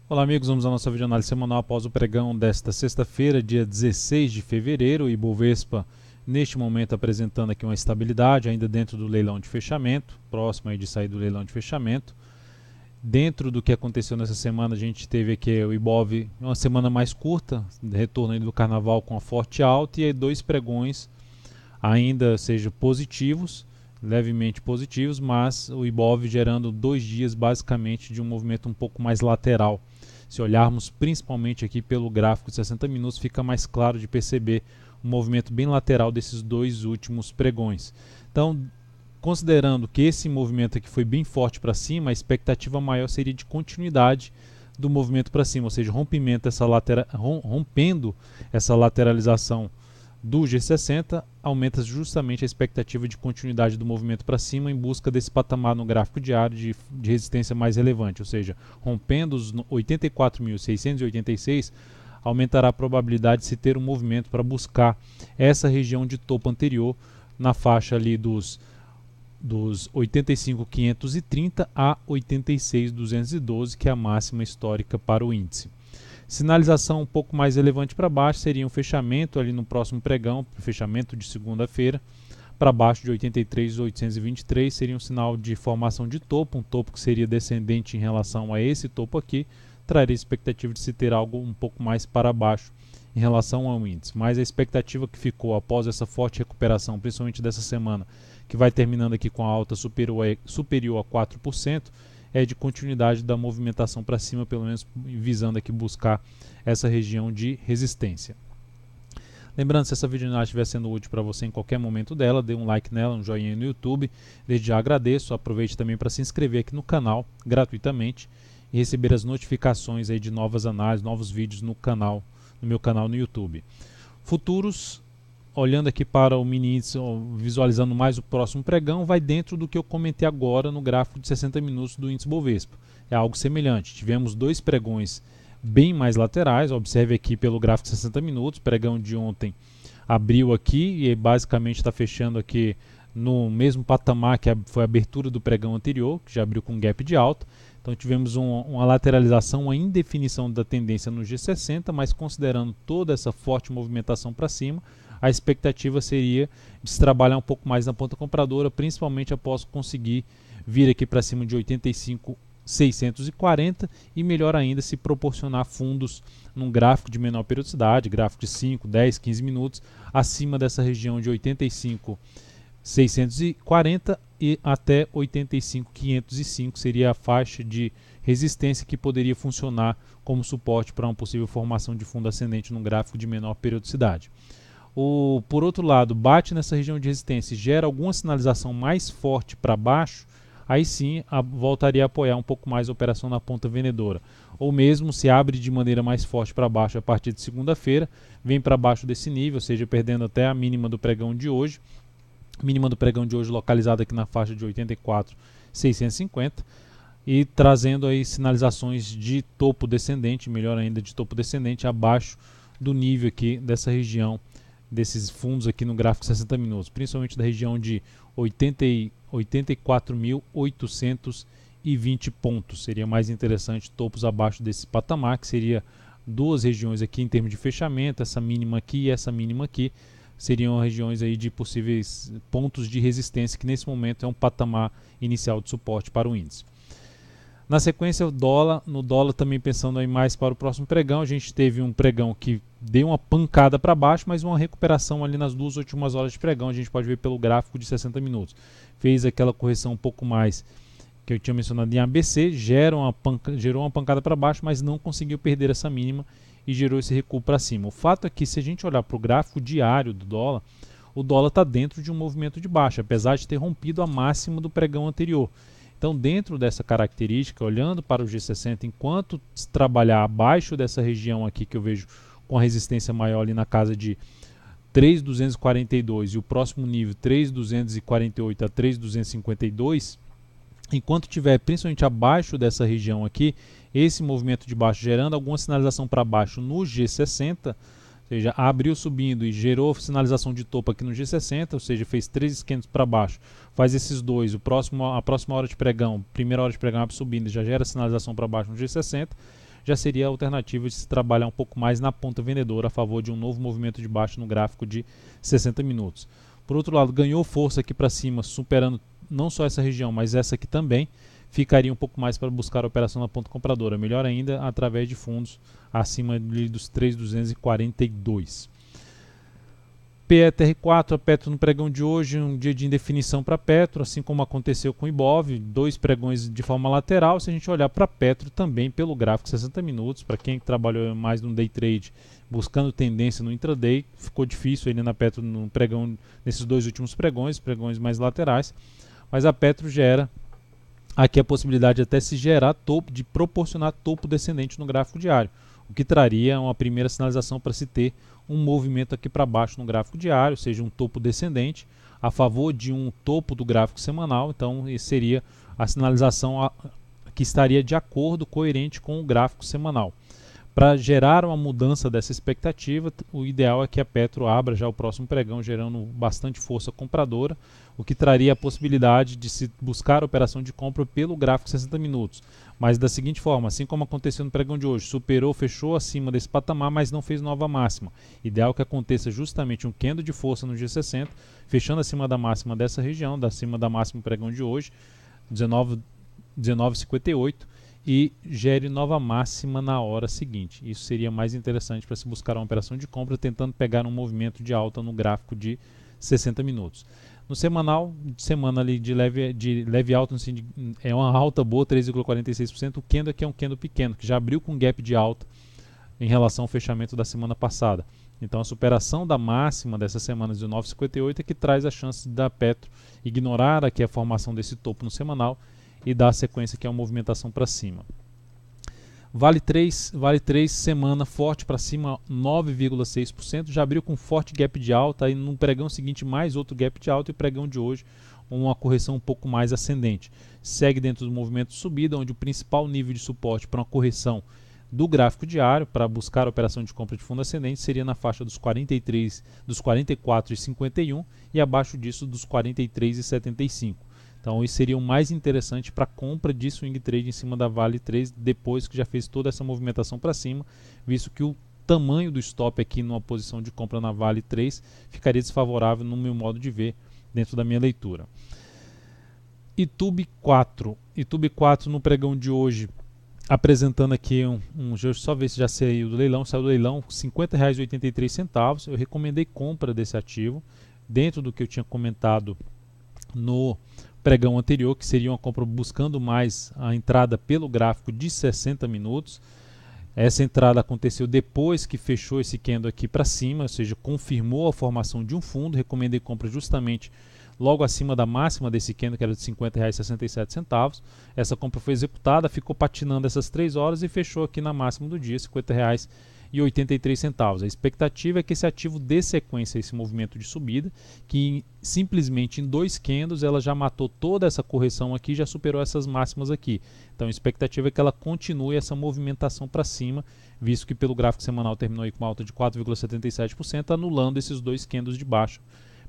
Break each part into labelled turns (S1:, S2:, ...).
S1: Olá amigos, vamos à nossa videoanálise semanal após o pregão desta sexta-feira, dia 16 de fevereiro. O Ibovespa neste momento apresentando aqui uma estabilidade ainda dentro do leilão de fechamento, próximo aí de sair do leilão de fechamento. Dentro do que aconteceu nessa semana, a gente teve aqui o Ibov uma semana mais curta, retorno aí do carnaval com a forte alta, e aí dois pregões ainda sejam positivos, levemente positivos, mas o Ibov gerando 2 dias basicamente de um movimento um pouco mais lateral. Se olharmos principalmente aqui pelo gráfico de 60 minutos, fica mais claro de perceber um movimento bem lateral desses dois últimos pregões. Então, considerando que esse movimento aqui foi bem forte para cima, a expectativa maior seria de continuidade do movimento para cima, ou seja, rompendo essa lateralização do G60, aumenta justamente a expectativa de continuidade do movimento para cima em busca desse patamar no gráfico diário de resistência mais relevante, ou seja, rompendo os 84.686, aumentará a probabilidade de se ter um movimento para buscar essa região de topo anterior na faixa ali dos 85.530 a 86.212, que é a máxima histórica para o índice. Sinalização um pouco mais relevante para baixo seria um fechamento ali no próximo pregão, fechamento de segunda-feira, para baixo de 83.823, seria um sinal de formação de topo, um topo que seria descendente em relação a esse topo aqui, traria expectativa de se ter algo um pouco mais para baixo em relação ao índice. Mas a expectativa que ficou após essa forte recuperação, principalmente dessa semana, que vai terminando aqui com a alta superior a 4%, é de continuidade da movimentação para cima, pelo menos visando aqui buscar essa região de resistência. Lembrando, se essa videoanálise estiver sendo útil para você em qualquer momento dela, dê um like nela, um joinha no YouTube, desde já agradeço. Aproveite também para se inscrever aqui no canal gratuitamente e receber as notificações aí de novas análises, novos vídeos no meu canal no YouTube. Futuros, olhando aqui para o mini índice, visualizando mais o próximo pregão, vai dentro do que eu comentei agora no gráfico de 60 minutos do índice Bovespa. É algo semelhante. Tivemos dois pregões bem mais laterais. Observe aqui pelo gráfico de 60 minutos. O pregão de ontem abriu aqui e basicamente está fechando aqui no mesmo patamar que foi a abertura do pregão anterior, que já abriu com gap de alta. Então tivemos uma lateralização, uma indefinição da tendência no G60, mas considerando toda essa forte movimentação para cima, a expectativa seria de se trabalhar um pouco mais na ponta compradora, principalmente após conseguir vir aqui para cima de 85.640 e melhor ainda se proporcionar fundos num gráfico de menor periodicidade, gráfico de 5, 10, 15 minutos, acima dessa região de 85.640 e até 85.505 seria a faixa de resistência que poderia funcionar como suporte para uma possível formação de fundo ascendente num gráfico de menor periodicidade. Por outro lado, bate nessa região de resistência e gera alguma sinalização mais forte para baixo, aí sim voltaria a apoiar um pouco mais a operação na ponta vendedora. Ou mesmo se abre de maneira mais forte para baixo a partir de segunda-feira, vem para baixo desse nível, ou seja, perdendo até a mínima do pregão de hoje. Mínima do pregão de hoje localizada aqui na faixa de 84.650 e trazendo aí sinalizações de topo descendente, melhor ainda de topo descendente abaixo do nível aqui dessa região, desses fundos aqui no gráfico 60 minutos, principalmente da região de 84.820 pontos. Seria mais interessante topos abaixo desse patamar, que seria duas regiões aqui em termos de fechamento, essa mínima aqui e essa mínima aqui, seriam regiões aí de possíveis pontos de resistência, que nesse momento é um patamar inicial de suporte para o índice. Na sequência, no dólar também pensando aí mais para o próximo pregão, a gente teve um pregão que deu uma pancada para baixo, mas uma recuperação ali nas duas últimas horas de pregão, a gente pode ver pelo gráfico de 60 minutos. Fez aquela correção um pouco mais que eu tinha mencionado em ABC, gerou uma pancada para baixo, mas não conseguiu perder essa mínima e gerou esse recuo para cima. O fato é que se a gente olhar para o gráfico diário do dólar, o dólar está dentro de um movimento de baixa, apesar de ter rompido a máxima do pregão anterior. Então, dentro dessa característica, olhando para o G60, enquanto trabalhar abaixo dessa região aqui que eu vejo com a resistência maior ali na casa de 3.242 e o próximo nível 3.248 a 3.252, enquanto estiver principalmente abaixo dessa região aqui, esse movimento de baixo gerando alguma sinalização para baixo no G60, ou seja, abriu subindo e gerou sinalização de topo aqui no G60, ou seja, fez 3 esquentos para baixo, faz esses dois, a próxima hora de pregão, primeira hora de pregão abre subindo e já gera sinalização para baixo no G60, já seria a alternativa de se trabalhar um pouco mais na ponta vendedora a favor de um novo movimento de baixa no gráfico de 60 minutos. Por outro lado, ganhou força aqui para cima, superando não só essa região, mas essa aqui também, ficaria um pouco mais para buscar a operação na ponta compradora, melhor ainda através de fundos acima dos 3.242. PETR4, a Petro no pregão de hoje, um dia de indefinição para Petro, assim como aconteceu com o Ibov, 2 pregões de forma lateral. Se a gente olhar para Petro também pelo gráfico 60 minutos, para quem trabalhou mais no day trade buscando tendência no intraday, ficou difícil ainda na Petro no pregão, nesses 2 últimos pregões mais laterais, mas a Petro gera aqui a possibilidade de até se gerar topo, de proporcionar topo descendente no gráfico diário, o que traria uma primeira sinalização para se ter um movimento aqui para baixo no gráfico diário, ou seja, um topo descendente a favor de um topo do gráfico semanal. Então, esse seria a sinalização que estaria de acordo, coerente com o gráfico semanal. Para gerar uma mudança dessa expectativa, o ideal é que a Petro abra já o próximo pregão, gerando bastante força compradora, o que traria a possibilidade de se buscar a operação de compra pelo gráfico 60 minutos. Mas da seguinte forma, assim como aconteceu no pregão de hoje, superou, fechou acima desse patamar, mas não fez nova máxima. Ideal que aconteça justamente um candle de força no G60, fechando acima da máxima dessa região, acima da máxima do pregão de hoje, 19,58, e gere nova máxima na hora seguinte. Isso seria mais interessante para se buscar uma operação de compra, tentando pegar um movimento de alta no gráfico de 60 minutos. No semanal, semana ali de leve alta, assim, é uma alta boa, 3,46%. O candle aqui é um candle pequeno, que já abriu com gap de alta em relação ao fechamento da semana passada. Então a superação da máxima dessa semana de 9,58 é que traz a chance da Petro ignorar aqui a formação desse topo no semanal e dar a sequência que é uma movimentação para cima. Vale 3, semana forte para cima, 9,6%, já abriu com forte gap de alta, aí no pregão seguinte mais outro gap de alta, e pregão de hoje uma correção um pouco mais ascendente. Segue dentro do movimento de subida, onde o principal nível de suporte para uma correção do gráfico diário, para buscar a operação de compra de fundo ascendente, seria na faixa dos 44,51 e abaixo disso dos 43,75. Então isso seria o mais interessante para compra de swing trade em cima da Vale 3, depois que já fez toda essa movimentação para cima, visto que o tamanho do stop aqui numa posição de compra na Vale 3 ficaria desfavorável no meu modo de ver, dentro da minha leitura. Itube 4 no pregão de hoje, apresentando aqui deixa eu só ver se já saiu do leilão, R$ 50,83. Eu recomendei compra desse ativo, dentro do que eu tinha comentado no pregão anterior, que seria uma compra buscando mais a entrada pelo gráfico de 60 minutos. Essa entrada aconteceu depois que fechou esse candle aqui para cima, ou seja, confirmou a formação de um fundo. Recomendei compra justamente logo acima da máxima desse candle, que era de R$ 50,67. Essa compra foi executada, ficou patinando essas 3 horas e fechou aqui na máxima do dia, R$ 50,83. A expectativa é que esse ativo dê sequência a esse movimento de subida, que simplesmente em 2 candles ela já matou toda essa correção aqui, já superou essas máximas aqui. Então a expectativa é que ela continue essa movimentação para cima, visto que pelo gráfico semanal terminou aí com uma alta de 4,77%, anulando esses 2 candles de baixa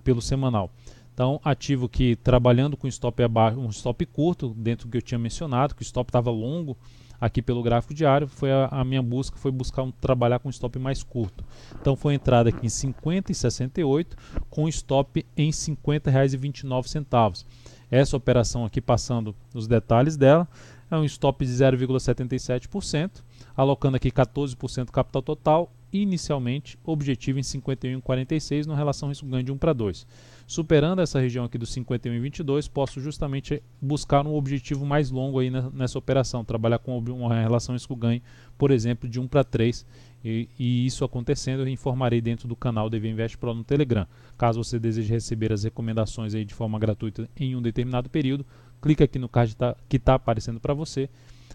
S1: pelo semanal. Então, ativo que trabalhando com stop abaixo, um stop curto, dentro do que eu tinha mencionado, que o stop estava longo aqui pelo gráfico diário, foi a minha busca, foi buscar trabalhar com stop mais curto. Então foi entrada aqui em 50,68 com stop em R$ 50,29. Essa operação aqui, passando os detalhes dela, é um stop de 0,77%, alocando aqui 14% do capital total, inicialmente objetivo em 51,46 na relação risco-ganho de 1 para 2. Superando essa região aqui dos 51,22, posso justamente buscar um objetivo mais longo aí nessa operação, trabalhar com uma relação risco-ganho, por exemplo, de 1 para 3, e isso acontecendo eu informarei dentro do canal DV Invest Pro no Telegram. Caso você deseje receber as recomendações aí de forma gratuita em um determinado período, clica aqui no card que está aparecendo para você,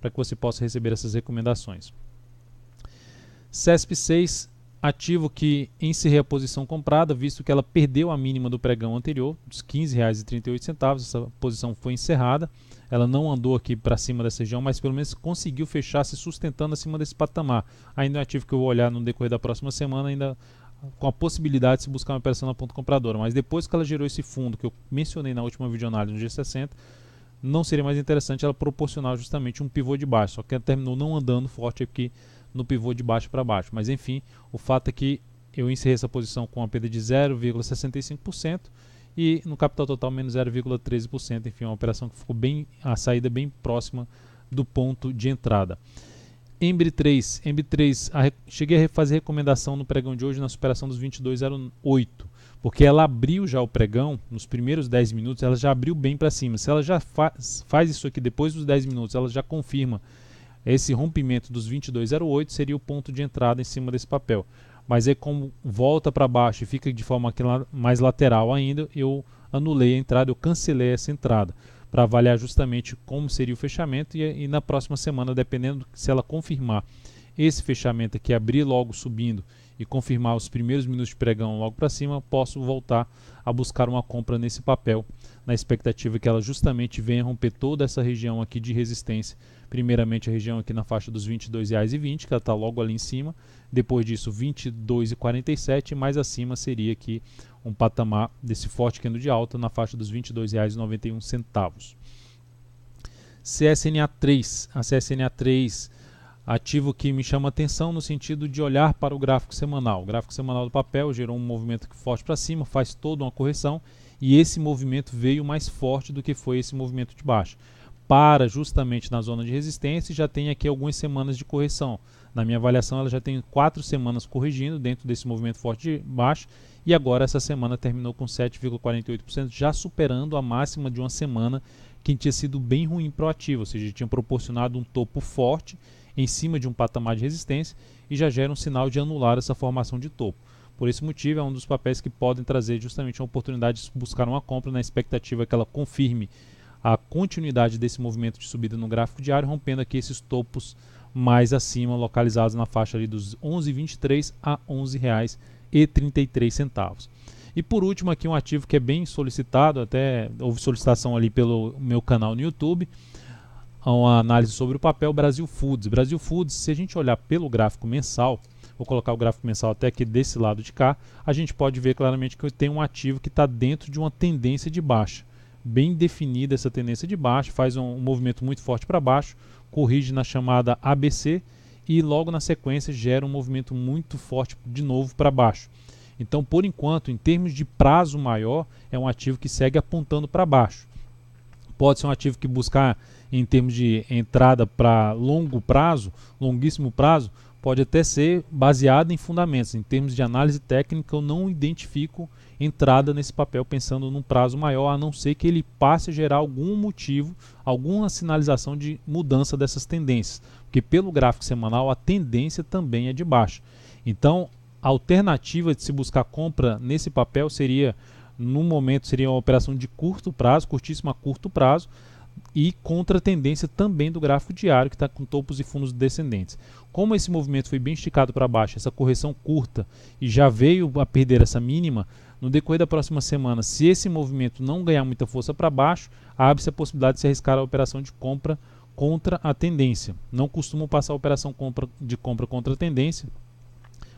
S1: para que você possa receber essas recomendações. CESP6, ativo que encerrei a posição comprada, visto que ela perdeu a mínima do pregão anterior, dos R$ 15,38. Essa posição foi encerrada, ela não andou aqui para cima dessa região, mas pelo menos conseguiu fechar se sustentando acima desse patamar. Ainda é um ativo que eu vou olhar no decorrer da próxima semana, ainda com a possibilidade de se buscar uma operação na ponta compradora, mas depois que ela gerou esse fundo que eu mencionei na última videoanálise no G60, não seria mais interessante ela proporcionar justamente um pivô de baixo, só que ela terminou não andando forte aqui no pivô de baixo para baixo. Mas enfim, o fato é que eu encerrei essa posição com uma perda de 0,65% e no capital total menos 0,13%. Enfim, uma operação que ficou bem, a saída bem próxima do ponto de entrada. Embry 3, cheguei a fazer recomendação no pregão de hoje na superação dos 22,08, porque ela abriu já o pregão, nos primeiros 10 minutos, ela já abriu bem para cima. Se ela já faz isso aqui depois dos 10 minutos, ela já confirma esse rompimento dos 22,08, seria o ponto de entrada em cima desse papel. Mas aí como volta para baixo e fica de forma mais lateral ainda, eu anulei a entrada, eu cancelei essa entrada, para avaliar justamente como seria o fechamento e na próxima semana, dependendo se ela confirmar esse fechamento aqui, abrir logo subindo e confirmar os primeiros minutos de pregão logo para cima, posso voltar a buscar uma compra nesse papel, na expectativa que ela justamente venha romper toda essa região aqui de resistência. Primeiramente a região aqui na faixa dos R$ 22,20, que ela está logo ali em cima, depois disso R$ 22,47 e mais acima seria aqui um patamar desse forte candle de alta na faixa dos R$ 22,91. CSNA3, a CSNA3, ativo que me chama atenção no sentido de olhar para o gráfico semanal. O gráfico semanal do papel gerou um movimento forte para cima, faz toda uma correção e esse movimento veio mais forte do que foi esse movimento de baixa. Para justamente na zona de resistência e já tem aqui algumas semanas de correção. Na minha avaliação ela já tem 4 semanas corrigindo dentro desse movimento forte de baixo e agora essa semana terminou com 7,48%, já superando a máxima de uma semana que tinha sido bem ruim para o ativo, ou seja, tinha proporcionado um topo forte em cima de um patamar de resistência e já gera um sinal de anular essa formação de topo. Por esse motivo é um dos papéis que podem trazer justamente uma oportunidade de buscar uma compra na expectativa que ela confirme a continuidade desse movimento de subida no gráfico diário, rompendo aqui esses topos mais acima, localizados na faixa ali dos R$ 11,23 a R$ 11,33. E por último aqui um ativo que é bem solicitado, até houve solicitação ali pelo meu canal no YouTube, uma análise sobre o papel Brasil Foods. Brasil Foods, se a gente olhar pelo gráfico mensal, vou colocar o gráfico mensal até aqui desse lado de cá, a gente pode ver claramente que tem um ativo que está dentro de uma tendência de baixa. Bem definida essa tendência de baixa, faz um movimento muito forte para baixo, corrige na chamada ABC e logo na sequência gera um movimento muito forte de novo para baixo. Então, por enquanto, em termos de prazo maior, é um ativo que segue apontando para baixo. Pode ser um ativo que buscar em termos de entrada para longo prazo, longuíssimo prazo, pode até ser baseado em fundamentos. Em termos de análise técnica, eu não identifico entrada nesse papel pensando num prazo maior, a não ser que ele passe a gerar algum motivo, alguma sinalização de mudança dessas tendências. Porque pelo gráfico semanal, a tendência também é de baixa. Então, a alternativa de se buscar compra nesse papel seria, no momento, seria uma operação de curto prazo, curtíssimo a curto prazo, e contra a tendência também do gráfico diário, que está com topos e fundos descendentes. Como esse movimento foi bem esticado para baixo, essa correção curta, e já veio a perder essa mínima, no decorrer da próxima semana, se esse movimento não ganhar muita força para baixo, abre-se a possibilidade de se arriscar a operação de compra contra a tendência. Não costumo passar a operação de compra contra a tendência,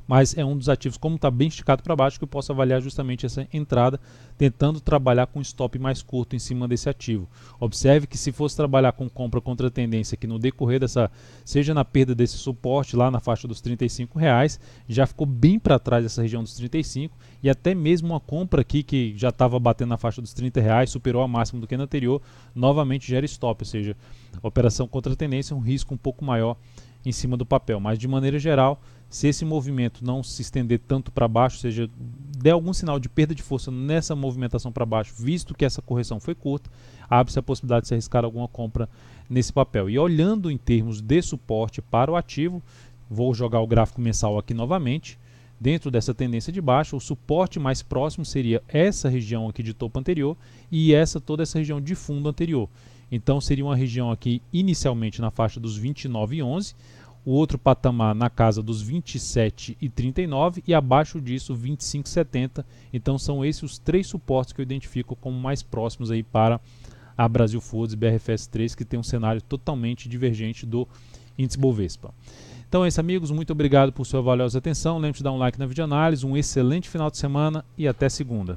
S1: mas é um dos ativos, como está bem esticado para baixo, que eu posso avaliar justamente essa entrada, tentando trabalhar com stop mais curto em cima desse ativo. Observe que se fosse trabalhar com compra contra a tendência, que no decorrer dessa, seja na perda desse suporte lá na faixa dos R$ 35,00, já ficou bem para trás dessa região dos 35, e até mesmo uma compra aqui que já estava batendo na faixa dos R$ 30,00, superou a máxima do que na anterior, novamente gera stop, ou seja, operação contra a tendência é um risco um pouco maior em cima do papel, mas de maneira geral, se esse movimento não se estender tanto para baixo, ou seja, der algum sinal de perda de força nessa movimentação para baixo, visto que essa correção foi curta, abre-se a possibilidade de se arriscar alguma compra nesse papel. E olhando em termos de suporte para o ativo, vou jogar o gráfico mensal aqui novamente, dentro dessa tendência de baixa, o suporte mais próximo seria essa região aqui de topo anterior e toda essa região de fundo anterior. Então seria uma região aqui inicialmente na faixa dos 29,11, o outro patamar na casa dos 27,39 e abaixo disso 25,70. Então são esses os 3 suportes que eu identifico como mais próximos aí para a Brasil Foods BRFS 3, que tem um cenário totalmente divergente do índice Bovespa. Então é isso, amigos, muito obrigado por sua valiosa atenção. Lembre-se de dar um like na videoanálise, um excelente final de semana e até segunda.